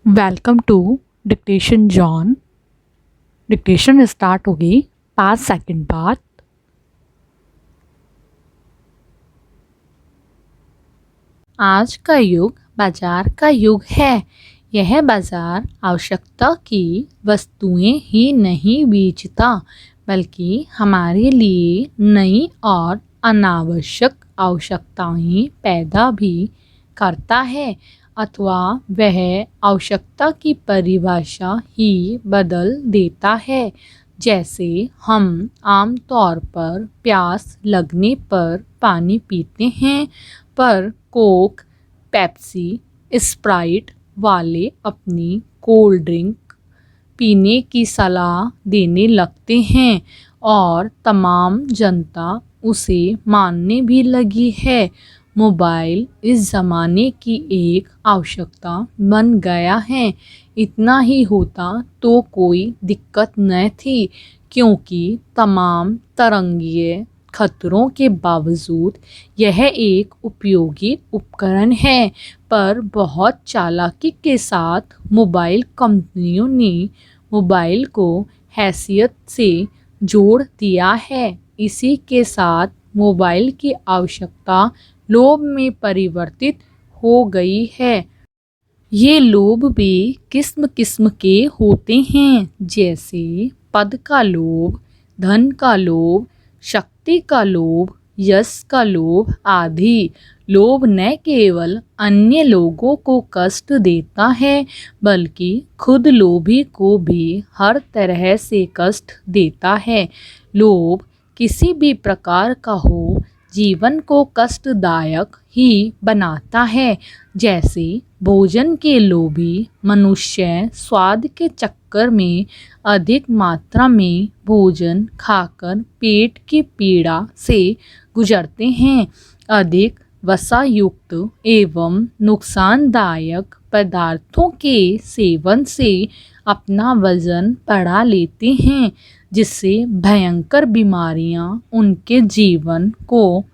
Welcome to dictation zone. Dictation start होगी 5 second बाद। आज का युग बाजार का युग है। यह बाजार आवश्यकता की वस्तुएं ही नहीं बेचता, बल्कि हमारे लिए नई और अनावश्यक आवश्यकताएं पैदा भी करता है, अथवा वह आवश्यकता की परिभाषा ही बदल देता है। जैसे हम आमतौर पर प्यास लगने पर पानी पीते हैं, पर कोक, पेप्सी, स्प्राइट वाले अपनी कोल्ड ड्रिंक पीने की सलाह देने लगते हैं और तमाम जनता उसे मानने भी लगी है। मोबाइल इस ज़माने की एक आवश्यकता बन गया है। इतना ही होता तो कोई दिक्कत न थी, क्योंकि तमाम तरंगीय खतरों के बावजूद यह एक उपयोगी उपकरण है। पर बहुत चालाकी के साथ मोबाइल कंपनियों ने मोबाइल को हैसियत से जोड़ दिया है। इसी के साथ मोबाइल की आवश्यकता लोभ में परिवर्तित हो गई है। ये लोभ भी किस्म किस्म के होते हैं, जैसे पद का लोभ, धन का लोभ, शक्ति का लोभ, यश का लोभ आदि। लोभ न केवल अन्य लोगों को कष्ट देता है, बल्कि खुद लोभी को भी हर तरह से कष्ट देता है। लोभ किसी भी प्रकार का हो, जीवन को कष्टदायक ही बनाता है। जैसे भोजन के लोभी मनुष्य स्वाद के चक्कर में अधिक मात्रा में भोजन खाकर पेट की पीड़ा से गुजरते हैं। अधिक वसायुक्त एवं नुकसानदायक पदार्थों के सेवन से अपना वजन बढ़ा लेते हैं, जिससे भयंकर बीमारियां उनके जीवन को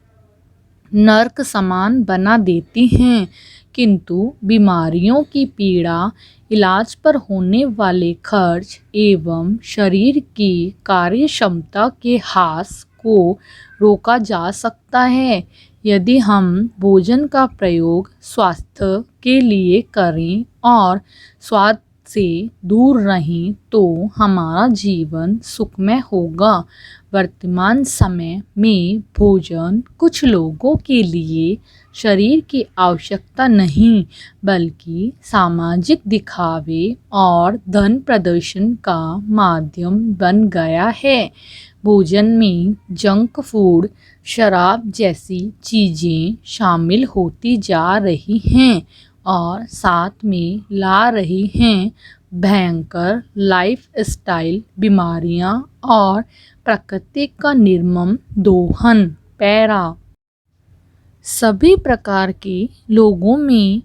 नर्क समान बना देती हैं। किंतु बीमारियों की पीड़ा, इलाज पर होने वाले खर्च एवं शरीर की कार्य क्षमता के ह्रास को रोका जा सकता है, यदि हम भोजन का प्रयोग स्वास्थ्य के लिए करें और स्वाद से दूर रहें तो हमारा जीवन सुखमय होगा। वर्तमान समय में भोजन कुछ लोगों के लिए शरीर की आवश्यकता नहीं, बल्कि सामाजिक दिखावे और धन प्रदर्शन का माध्यम बन गया है। भोजन में जंक फूड, शराब जैसी चीज़ें शामिल होती जा रही हैं और साथ में ला रही हैं भयंकर लाइफस्टाइल बीमारियां और प्रकृति का निर्मम दोहन। पैरा सभी प्रकार के लोगों में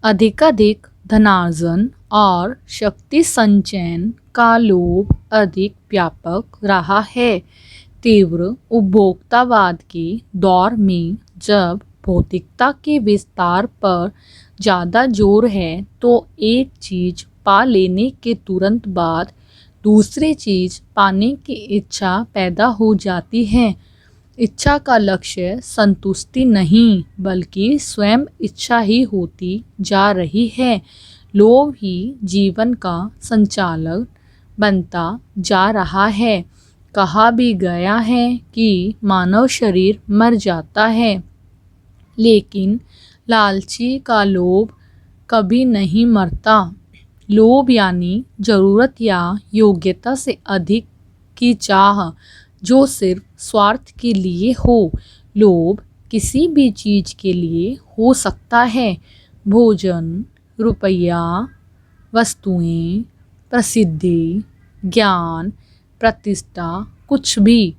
अधिकाधिक धनार्जन और शक्ति संचयन का लोभ अधिक व्यापक रहा है। तीव्र उपभोक्तावाद के दौर में जब भौतिकता के विस्तार पर ज़्यादा जोर है, तो एक चीज़ पा लेने के तुरंत बाद दूसरी चीज़ पाने की इच्छा पैदा हो जाती है। इच्छा का लक्ष्य संतुष्टि नहीं, बल्कि स्वयं इच्छा ही होती जा रही है। लोभ ही जीवन का संचालक बनता जा रहा है। कहा भी गया है कि मानव शरीर मर जाता है, लेकिन लालची का लोभ कभी नहीं मरता। लोभ यानी ज़रूरत या योग्यता से अधिक की चाह, जो सिर्फ स्वार्थ के लिए हो। लोभ किसी भी चीज़ के लिए हो सकता है। भोजन, रुपया, वस्तुएं, प्रसिद्धि, ज्ञान, प्रतिष्ठा, कुछ भी।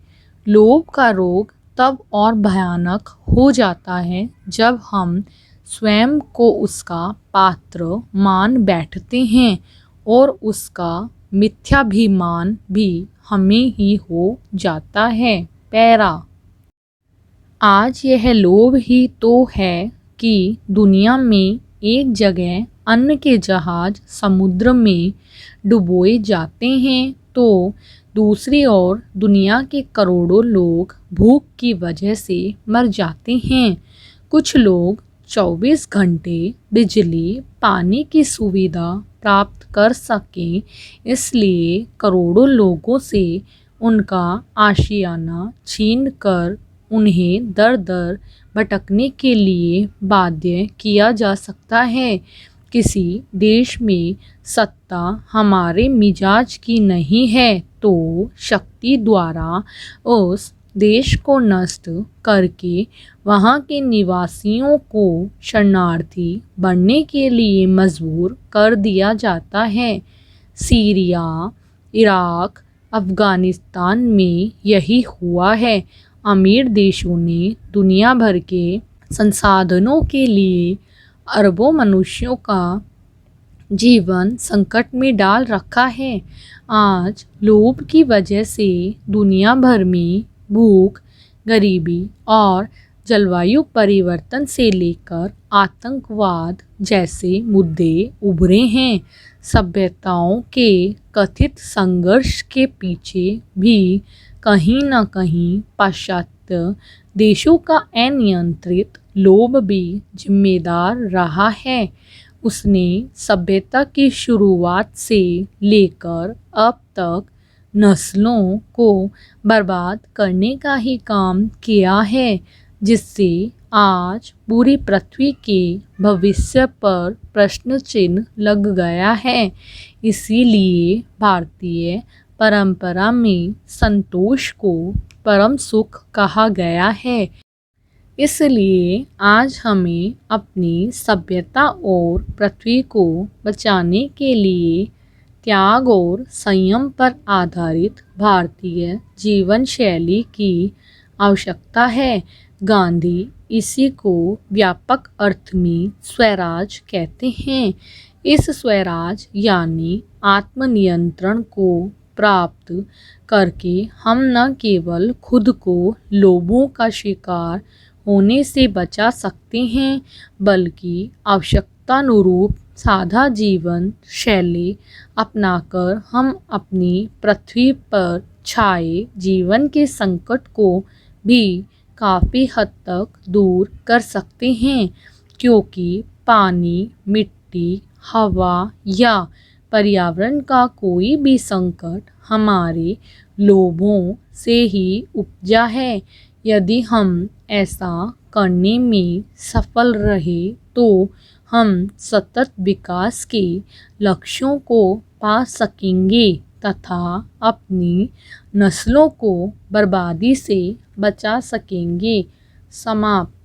लोभ का रोग तब और भयानक हो जाता है जब हम स्वयं को उसका पात्र मान बैठते हैं और उसका मिथ्याभिमान भी हमें ही हो जाता है। पैरा आज यह लोभ ही तो है कि दुनिया में एक जगह अन्न के जहाज समुद्र में डुबोए जाते हैं तो दूसरी ओर दुनिया के करोड़ों लोग भूख की वजह से मर जाते हैं। कुछ लोग 24 घंटे बिजली पानी की सुविधा प्राप्त कर सकें, इसलिए करोड़ों लोगों से उनका आशियाना छीन कर उन्हें दर दर भटकने के लिए बाध्य किया जा सकता है। किसी देश में सत्ता हमारे मिजाज की नहीं है तो शक्ति द्वारा उस देश को नष्ट करके वहाँ के निवासियों को शरणार्थी बनने के लिए मजबूर कर दिया जाता है। सीरिया, इराक, अफ़गानिस्तान में यही हुआ है। अमीर देशों ने दुनिया भर के संसाधनों के लिए अरबों मनुष्यों का जीवन संकट में डाल रखा है। आज लोभ की वजह से दुनिया भर में भूख, गरीबी और जलवायु परिवर्तन से लेकर आतंकवाद जैसे मुद्दे उभरे हैं। सभ्यताओं के कथित संघर्ष के पीछे भी कहीं न कहीं पाश्चात्य देशों का अनियंत्रित लोभ भी जिम्मेदार रहा है। उसने सभ्यता की शुरुआत से लेकर अब तक नस्लों को बर्बाद करने का ही काम किया है, जिससे आज पूरी पृथ्वी के भविष्य पर प्रश्न चिन्ह लग गया है। इसीलिए भारतीय परंपरा में संतोष को परम सुख कहा गया है। इसलिए आज हमें अपनी सभ्यता और पृथ्वी को बचाने के लिए त्याग और संयम पर आधारित भारतीय जीवन शैली की आवश्यकता है। गांधी इसी को व्यापक अर्थ में स्वराज कहते हैं। इस स्वराज यानी आत्मनियंत्रण को प्राप्त करके हम न केवल खुद को लोभों का शिकार होने से बचा सकते हैं, बल्कि आवश्यकतानुरूप सादा जीवन शैली अपनाकर हम अपनी पृथ्वी पर छाए जीवन के संकट को भी काफ़ी हद तक दूर कर सकते हैं, क्योंकि पानी, मिट्टी, हवा या पर्यावरण का कोई भी संकट हमारे लोभों से ही उपजा है। यदि हम ऐसा करने में सफल रहे तो हम सतत विकास के लक्ष्यों को पा सकेंगे तथा अपनी नस्लों को बर्बादी से बचा सकेंगे। समाप्त।